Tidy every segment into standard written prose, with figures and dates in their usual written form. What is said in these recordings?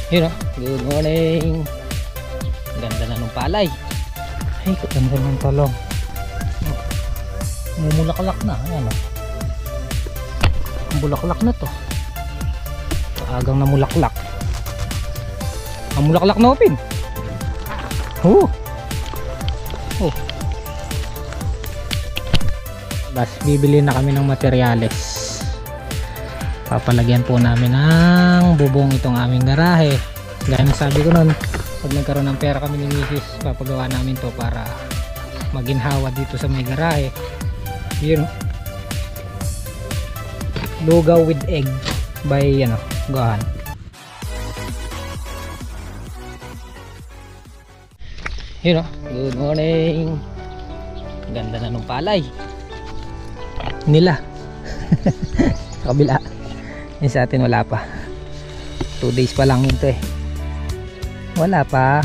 Yun o, good morning. Ganda na nung palay. Ay, ganda ng talong. Mumulaklak na. Ayan o. Ang bulaklak na to. Paagang namulaklak. Ang mulaklak na open. Oh. Bas, bibili na kami ng materyales. Papalagyan po namin ng bubong itong aming garahe. Gaya na sabi ko nun, pag nagkaroon ng pera kami ni Mrs., papagawa namin to para maginhawa dito sa may garahe. Yun, lugaw with egg by Gahan. Yun o, good morning. Ganda na nung palay nila. Sa kabila. Yung sa atin wala pa. 2 days pa lang ito eh. Wala pa.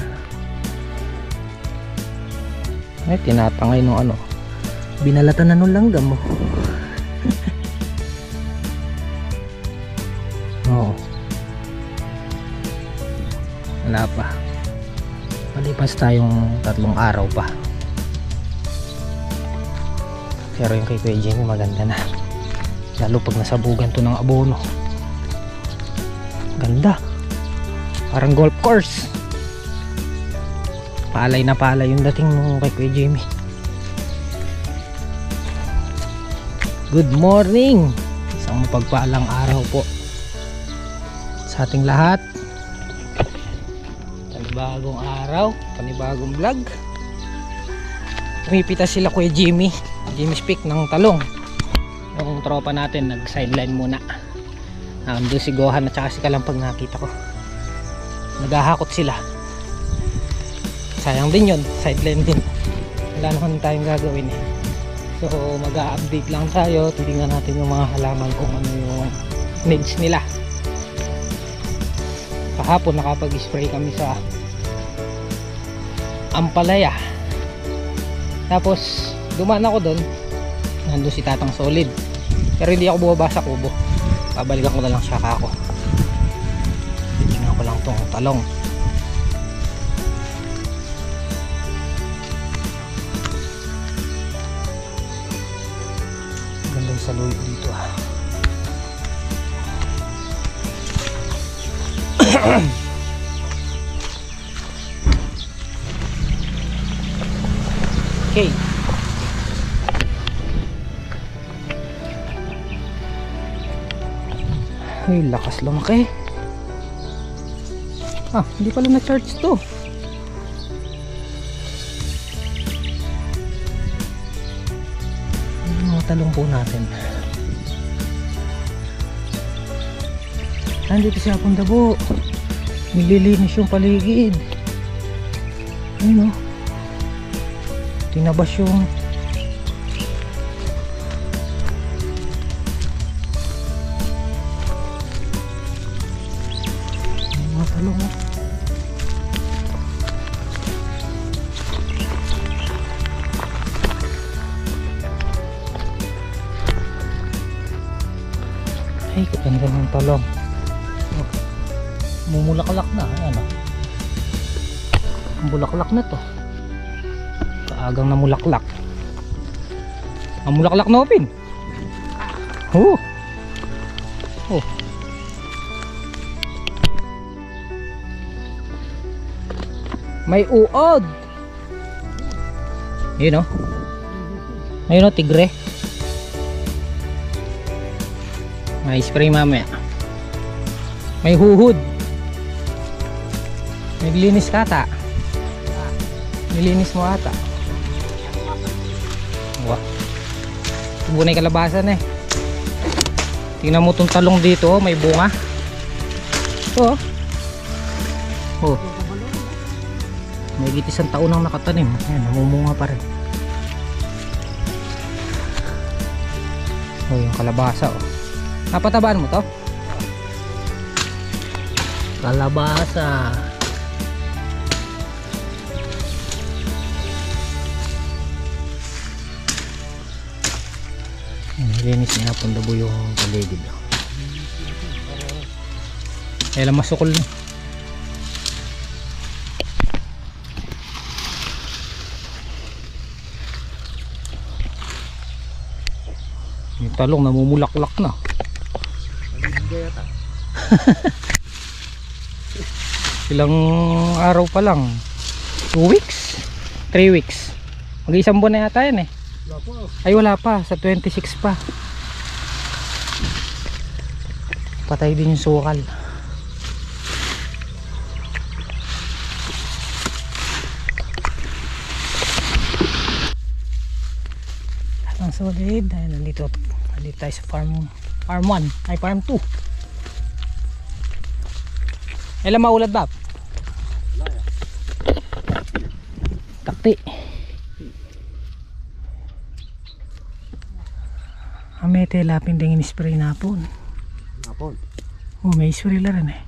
Ay, tinatangay nung binalatan na nung langgam mo. Oo. Wala pa. Malipas tayong 3 araw pa. Pero yung kay Kuya Jimmy maganda na. Lalo pag nasabugan to ng abono. Ganda. Parang golf course. Palay na palay yung dating nung kay Kuya Jimmy. Good morning. Isang mapagpalang araw po sa ating lahat. Panibagong araw, panibagong vlog. Pumipitas sila Kuya Jimmy Speak ng talong. Yung tropa natin nag sideline muna. Doon si Gohan at saka si Kalampag, nakita ko naghahakot sila. Sayang din yun, sideline din. Wala naman tayong gagawin eh. So mag-a-update lang tayo. Tingnan natin yung mga halaman kung ano yung needs nila. Kahapon nakapag-spray kami sa ampalaya. Tapos dumaan ako doon, nandun si Tatang Solid, pero hindi ako bumaba sa kubo. Babalikan ko na lang siya kako. Tingnan ko lang tong talong. Ganda yung saluyo dito ah. Okay. Ay, lakas lumaki. Hindi pala na-charge to. Yung mga talong po natin. Nandito siya pong dabo. Nililinis yung paligid. Ayun o. Tinabas yung mga talong. Ay, ganda ng talong. Mumulaklak na. Ayan o. Ang bulaklak na to. Kaagang namulaklak. Ang mulaklak na open. Oh. May uod. Yun o. Ayun o, tigre. May spray mamaya. May huhud. Naglinis ka ata. Nilinis mo ata. Wah. Bunay kalabasan eh. Tingnan mo tong talong dito, may bunga. Oh. May isang taon nang nakatanim. Ayan, namumunga pa rin. Yung kalabasa oh. Napatabaan mo to? Kalabasa. Linis niya po dabo yung paligid. Kaya lang masukol na. talong namumulaklak na. Ilang araw pa lang, 2 weeks 3 weeks, mag-isang buwan na yata yan eh. Ay wala pa, sa 26 pa. Patay din yung sukal. Ang solid dahil nandito tayo sa farm 1 ay farm 2. Ilan maulad ba? Takti. May telapin din in-spray na po. Oh, may spray la rin eh.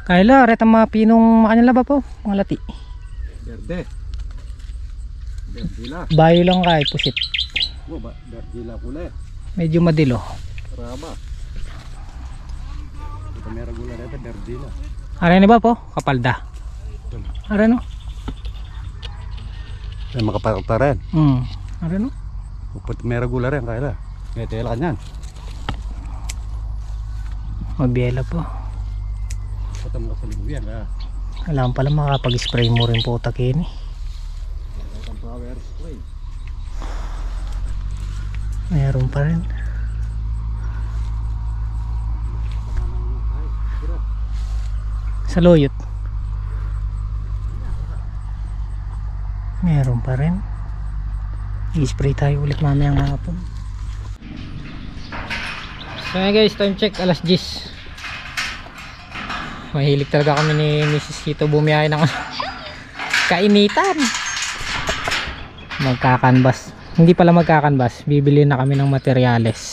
Kaila, reta mga pinong makanila ba po? Mga lati. Berde. Berdila. Bayo lang kay pusit. Oh, berdila pula. Medyo madilo. Rama. Ito meron gula reta berdila. Are ba po? Kapalda. Are no? May makapalta rin. Are no? Upot meron gula rin kaila. May tela kanyan. Mabiyela po. Patam ka sa libuyan ha. Alam pala makapag-spray mo rin po takin eh. Power spray. Meron pa rin. Sa loyot. Meron pa rin. I-spray tayo ulit mamayang hapon. So guys, time check alas 10. Mahilig talaga kami ni Mrs. Kito bumiyahe ng kainitan. Magkakanbas. Hindi pala magkakanbas, bibili na kami ng materyales.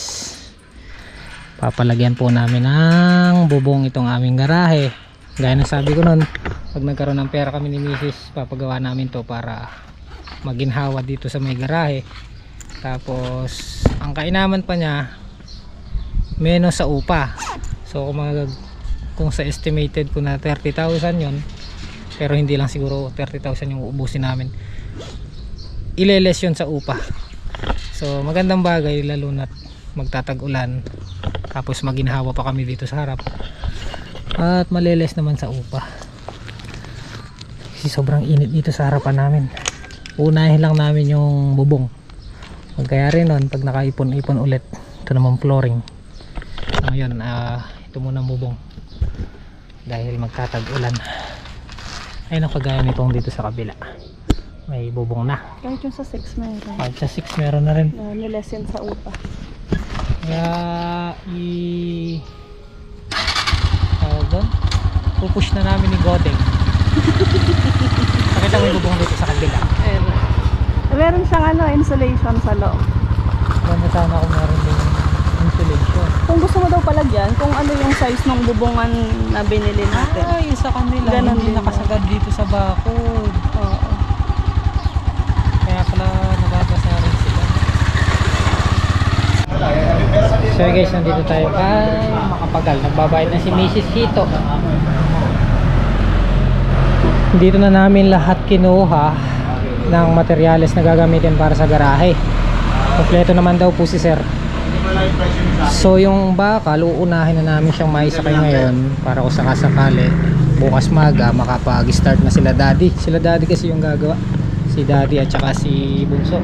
Papalagyan po namin ng bubong itong aming garahe. Gaya ng sabi ko nun, pag nagkaroon ng pera kami ni Mrs., papagawa namin to para maginhawa dito sa may garahe. Tapos ang kainaman pa niya menos sa upa. So kung sa estimated ko na 30,000 yon, pero hindi lang siguro 30,000 yung uubusin namin, ileles yun sa upa. So magandang bagay lalo na't magtatag-ulan, tapos maginhawa pa kami dito sa harap at maliles naman sa upa kasi sobrang init dito sa harapan namin. Unahin lang namin yung bubong, kaya rin nun pag nakaipon-ipon ulit. Ito naman flooring. Ngayon ito muna ang bubong dahil magtatag-ulan. Ayun ang kagaya nitong dito sa kabila, may bubong na. Kahit yung sa 6 meron. Kahit sa 6 meron na rin. Niles yun sa upa. Kaya pupush na namin ni Godeng. Pakita mo yung bubong dito sa kabila. Meron siyang insulation sa loob. Ganda sana kung meron din insulation. Kung gusto mo daw palagyan, kung ano yung size ng bubungan na binili natin. Yung sa kanila Ganon hindi din nakasagad dito sa bakod. Oo. Kaya pala nababasa rin sila. So guys, nandito tayo kay Makapagal. Nagbabayad na si Mrs. Hito. Dito na namin lahat kinuha ng materyales na gagamitin para sa garahe. Kompleto naman daw po si sir. So yung bakal, uunahin na namin siyang maisakay ngayon para kung sakasakali bukas maga makapag-start na sila daddy. Sila daddy kasi yung gagawa. Si daddy at saka si Bunso,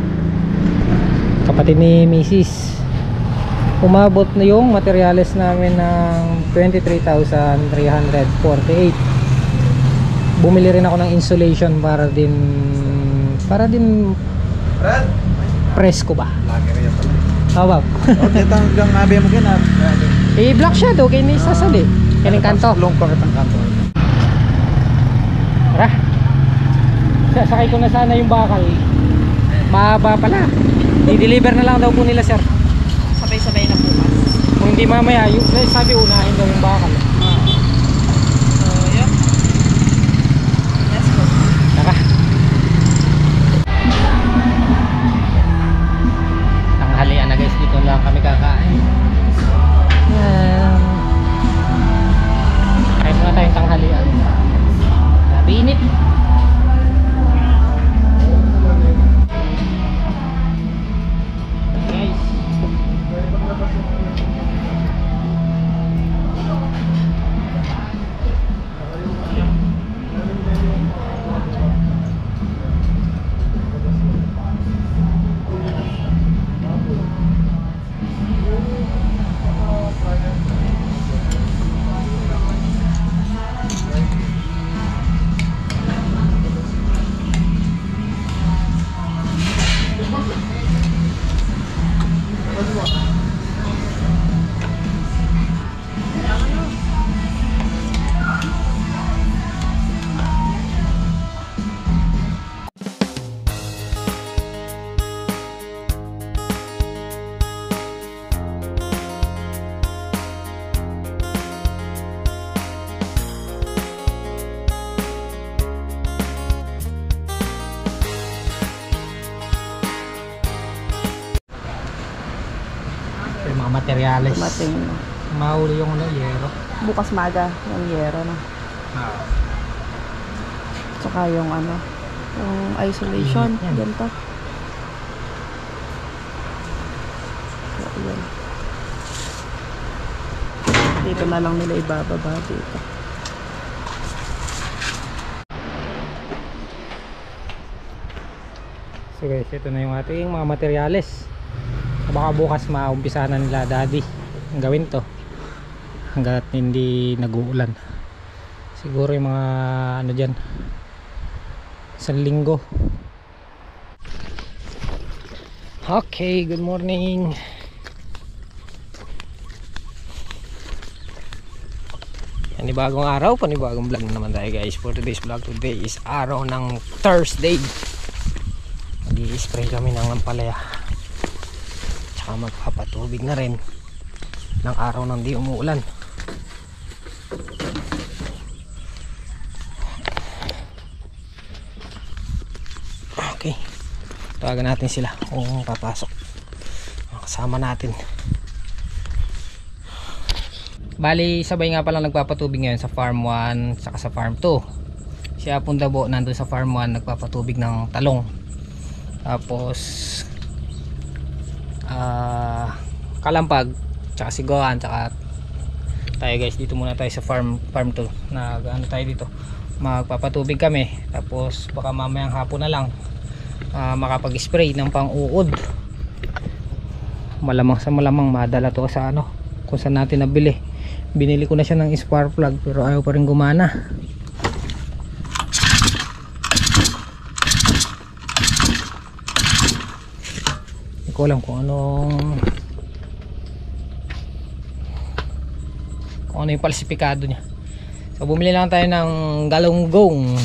kapatid ni Mrs. Umabot na yung materyales namin ng 23,348. Bumili rin ako ng insulation para din presko ba? Hawak. Dito hanggang nabi mo kina. Black shadow kay ni sasali. Kining kanto. Long pa kitang kanto. Tara. Sasakay ko na sana yung bakal. Mahaba pala. I-deliver na lang daw po nila sir. Sabay-sabay na bukas. Kung hindi mamaya, yung sabi unahin daw yung bakal. So, yun. Let's go. Tara. Tanghalian na guys, dito lang kami kakain. Kain muna tayong tanghalian. Grabe init. Guys, materyales. Dumating na. Mahuli yung yero. Bukas maga yung yero na. Tsaka yung yung isolation. Yan. Ganito. So, yan. Dito na lang nila ibababa dito. So guys, ito na yung ating mga materyales. Baka bukas maumpisa na nila daddy ang gawin to hanggat hindi nag-uulan. Siguro yung mga dyan, isang linggo. Okay, good morning. Panibagong araw, panibagong vlog naman tayo guys. For today's vlog, today is araw ng Thursday. Mag-i-spray kami ng ampalaya, tsaka magpapatubig na rin ng araw nang di umuulan. Okay, tawagan natin sila kung papasok. Kasama natin. Bali sabay nga pala nagpapatubig ngayon sa farm 1 saka sa farm 2. Si Apong Dabo nandun sa farm 1 nagpapatubig ng talong. Tapos Kalampag tsaka Sigoan, tsaka tayo guys dito muna tayo sa farm 2 na tayo dito, magpapatubig kami. Tapos baka mamayang hapon na lang makapag-spray ng pang-uod. Malamang sa malamang madala to sa kung saan natin nabili. Binili ko na siya ng spark plug pero ayaw pa rin gumana. Hindi ko alam kung ano yung falsifikado niya. So bumili lang tayo ng galunggong.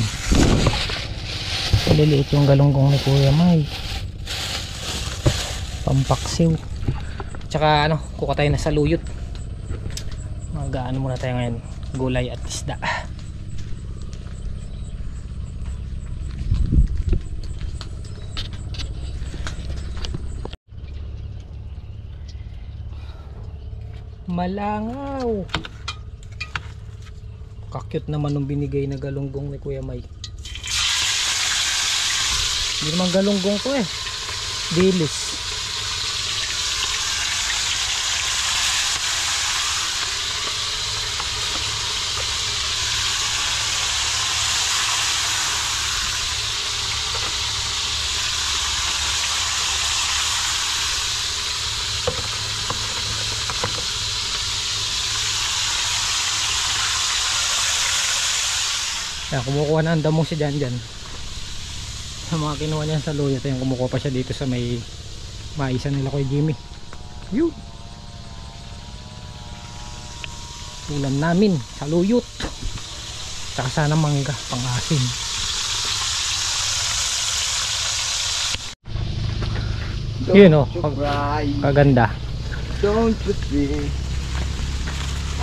Maliliit yung galunggong ni Kuya May, pampaksiw. Tsaka kuha tayo na sa luyot. Mag-ano muna tayo ngayon, gulay at isda. Malangaw. Kakyut naman nung binigay na galunggong ni Kuya May. Hindi naman galunggong to dilis. Yan, kumukuha na ang damo siya dyan. Sa mga kinuha niya sa luyot, yung kumukuha pa siya dito sa may maisa nila kay Jimmy. Yun, ulam namin sa luyot, saka sana mangga pang asin. Yun kaganda. Don't you see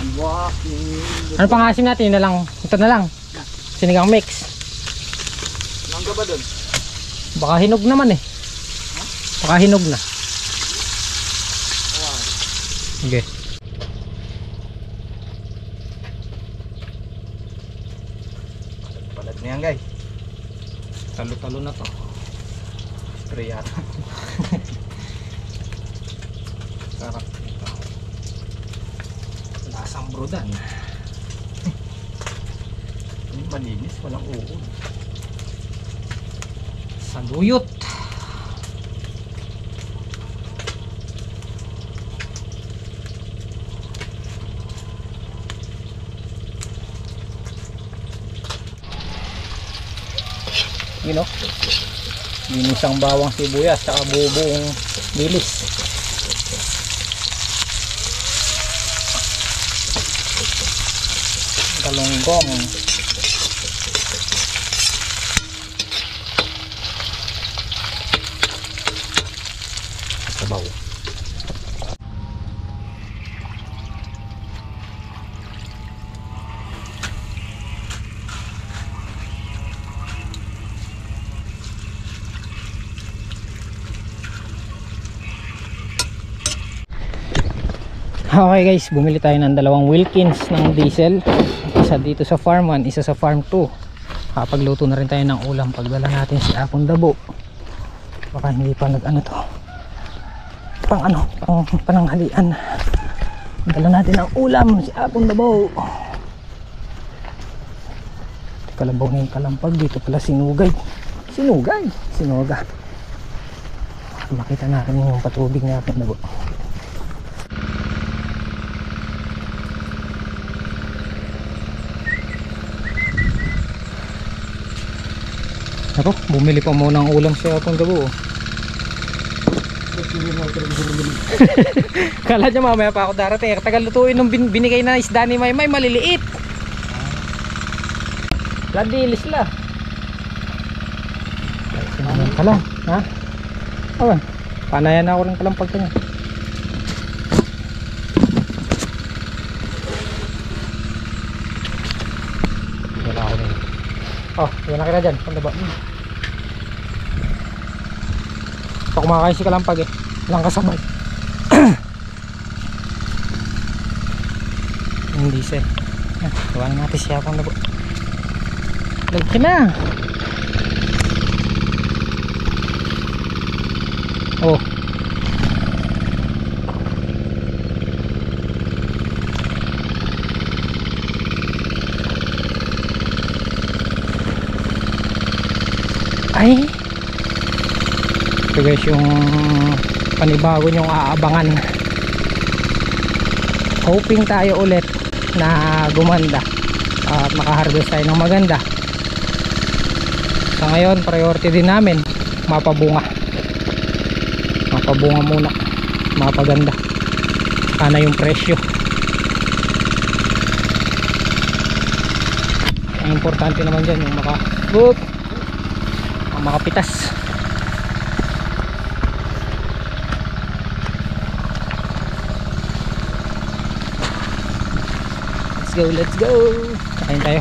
I'm walking. Ano pang asin natin? Yun na lang, ito na lang, sinigang mix. Mangga ba dun? Baka hinog naman baka hinog na. Okay. Palat niyan guys. Talo-talo na to. Spray yata. Sarap ito. Lasang brodan. Malinis, walang uod. Saluyot. Ginisang bawang sibuyas saka buong bilis. Galunggong. Sabaw. Okay guys, bumili tayo ng dalawang Wilkins ng diesel. Isa dito sa farm 1, isa sa farm 2. Kapagluto na rin tayo ng ulam pagdala natin si Apong Dabo. Baka hindi pa nag-ano to. Pang pananghalian. Dala natin ng ulam si Apong Dabo. Kalabaw na yung kalampag. Dito pala sinugay. Sinuga. Makita natin yung patubig ni Apong Dabo. Ako, bumili pa muna ng ulam siya Apong Dabo. Kala niya mamaya pa ako darating. Tagal lutuin nung binigay na isda ni Maymay, maliliit. Ladilis la. Sinaman ka lang, ha? Oh, panayan na ako ng kalampag niya. Wala ako rin. Oh, yun na kita dyan. Panda ba? Ito kumakain si kalampag eh. Walang kasabay. Yung diesel. Yan, gawain natin siya Apong Dabo. Lagyan na. Oh. Ay. Ito guys yung panibago nyong aabangan. Hoping tayo ulit na gumanda at makaharvest tayo ng maganda. Sa ngayon priority din namin mapabunga muna, mapaganda. Sana yung presyo. Ang importante naman dyan yung makapitas. Let's go. Kain tayo.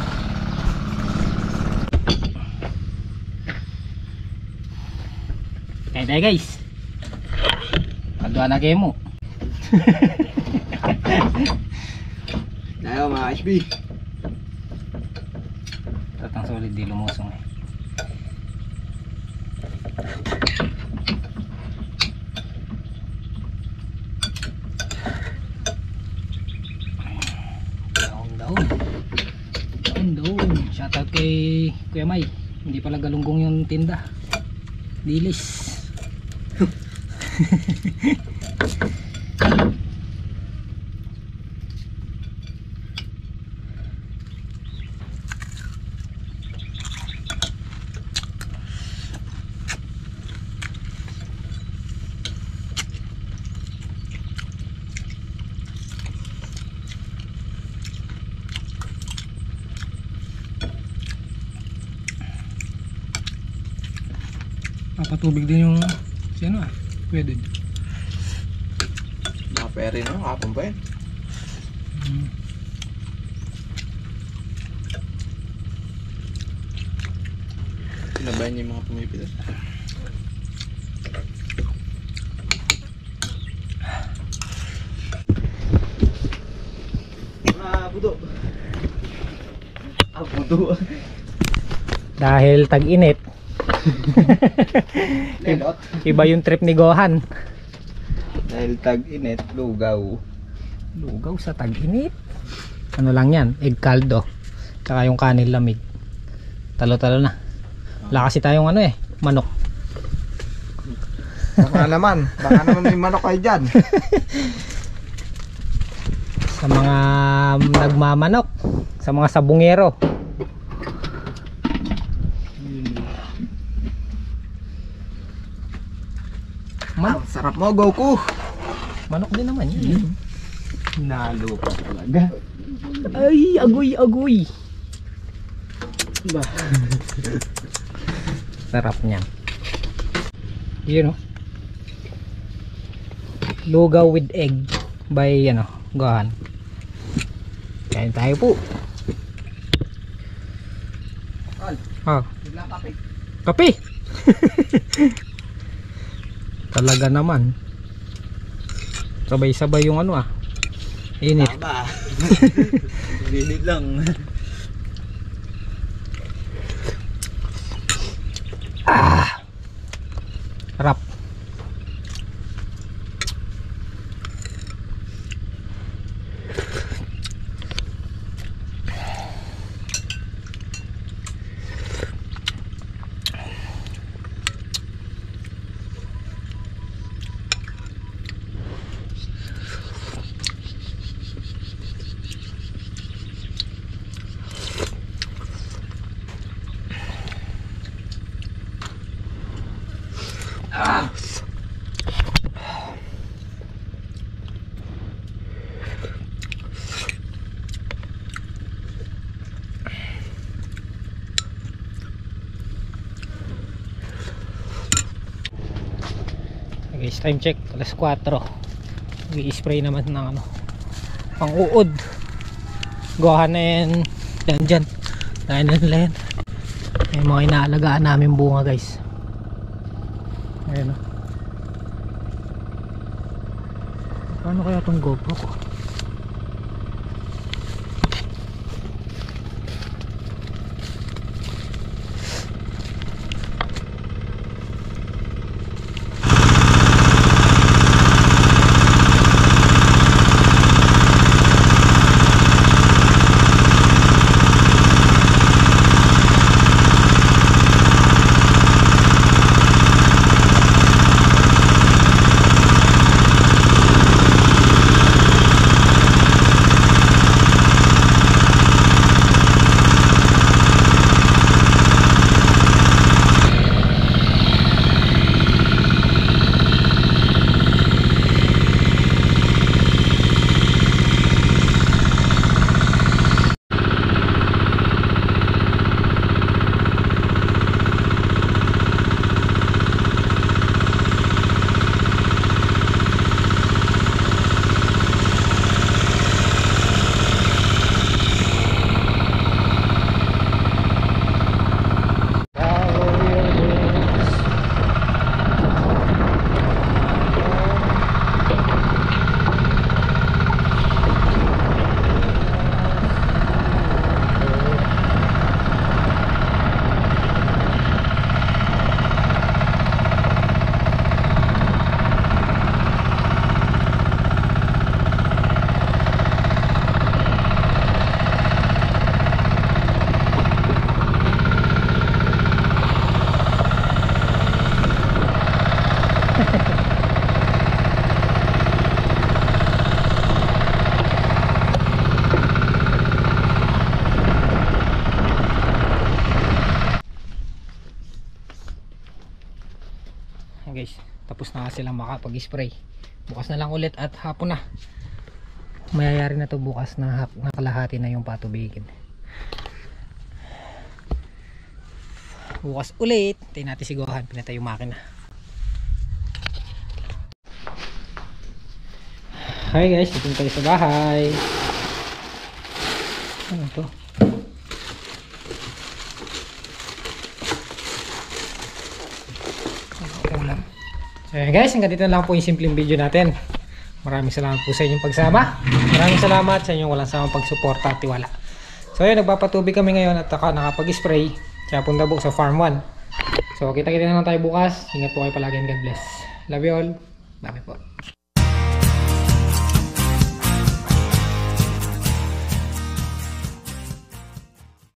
Kain tayo guys. Kadwa na kayo mo. Tayo mga HB. Tatang solid di lumusong eh. Daon. Shoutout kay Kuya May. Hindi pala galunggong yung tinda. Dilis. Papatubig din yung sino pwede. Nakapere na, kapon pa yan. Sinabayan niya yung mga pumipitas. Budo. Budo. Dahil tag-init. Iba yung trip ni Gohan. Dahil tag-init, lugaw Sa tag-init. Ano lang yan, egg caldo. Tsaka yung kanin lamig. Talo-talo na. Wala kasi tayong manok. Baka naman may manok kayo dyan. Sa mga nagmamanok, sa mga sabungero. Sarap mo, Goku. Manok din naman yun. Nalo pa talaga. Ay, agoy. Sarap niyan. Yun lugaw with egg by Gohan. Kain tayo po. Kape. Talaga naman. Sabay-sabay yung Init. Tama. Linit lang. Sarap. Guys, time check, alas 4. I-spray naman ng ano, pang uod. Gawahan na yan dyan. Dahil na nila yan. May mga inaalagaan namin bunga guys. Ayan o. Paano kaya itong GoPro ko? Guys, tapos na silang makapag-spray. Bukas na lang ulit at hapon na. Mayayari na to bukas na kalahati na yung patubigin. Bukas ulit, tayo natin sigawan, pinatay yung makina. Hi guys, dito tayo sa bahay. Ano to? Ayan guys, hanggang dito lang po yung simpleng video natin. Maraming salamat po sa inyong pagsama. Maraming salamat sa inyong walang samang pagsuporta at tiwala. So ayun, nagpapatubig kami ngayon at nakapag-spray sa Pundabo sa Farm 1. So kita-kita naman tayo bukas. Ingat po kayo palagi and God bless. Love you all. Bye po.